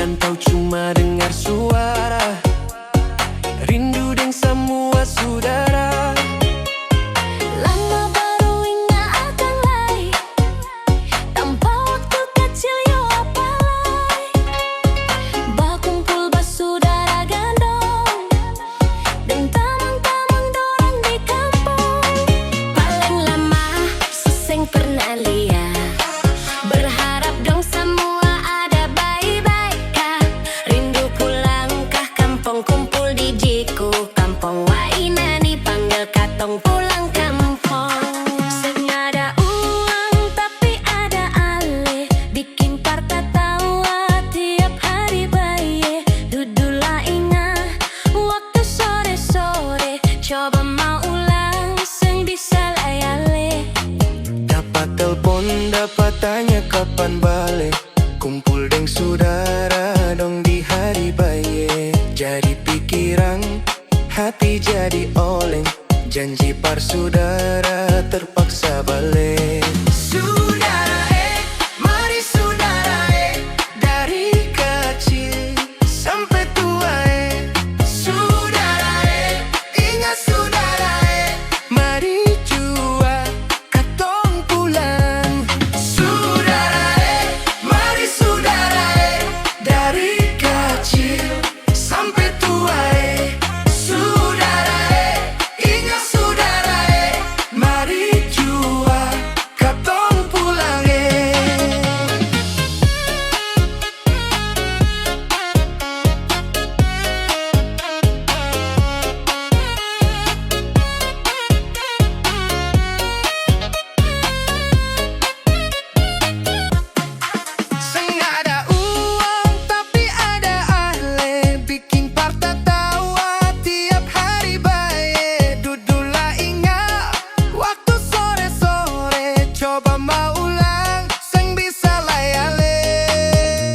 Rantau cuma dengar suara, rindu dengan semua saudara. Lama baru ingat akan lai, tanpa waktu kecil yo apalai. Bakumpul basudara gandong, dan tamang-tamang dorang di kampung. Paling lama seseng pernah lihat, berharap dong semua ada baik-baik. Rindu pulang kah kampung, kumpul di jiku kampung. Wainani panggil katong pulang kampung. Senada uang tapi ada ale, bikin parta tawa tiap hari baye. Dudulah ingat waktu sore-sore, coba mau ulang seng bisa layale. Dapat telepon, dapat tanya kapan balik, kumpul deng saudara dong di hari baye. Jadi pikiran, hati jadi oleng, janji par saudara terpaksa balik. Saudara mari saudara dari kecil sampai tua saudara ingat saudara mari jua katong pulang. Saudara mari saudara dari kecil sampai tua saudara ingat saudara mari jua katong pulang. Senada uang tapi ada ahli, bikin parta tawa tiap hari baye. Dudulah ingat waktu sore-sore, coba mau ulang seng bisa layale.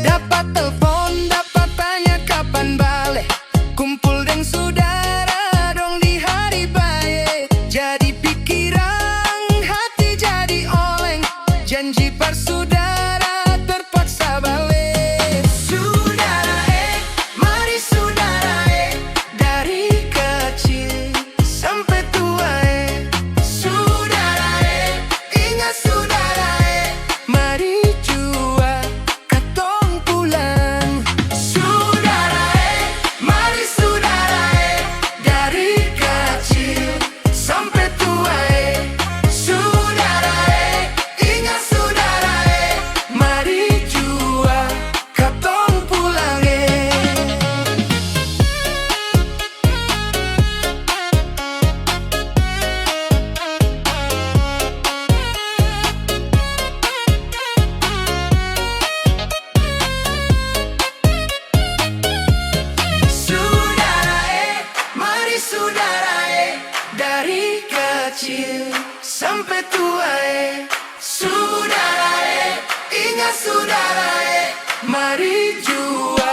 Dapat telepon, dapat tanya kapan balik, kumpul deng saudara dong di hari baye. Jadi pikiran, hati jadi oleng, janji par saudara terpaksa balik. Saudara mari saudara dari kecil sampai tua saudara ingat saudara mari jua katong pulang. Saudara mari saudara dari kecil sampai tua saudara ingat saudara mari jua katong pulang. Saudara mari saudara dari kecil sampai tua saudara ingat saudara mari jua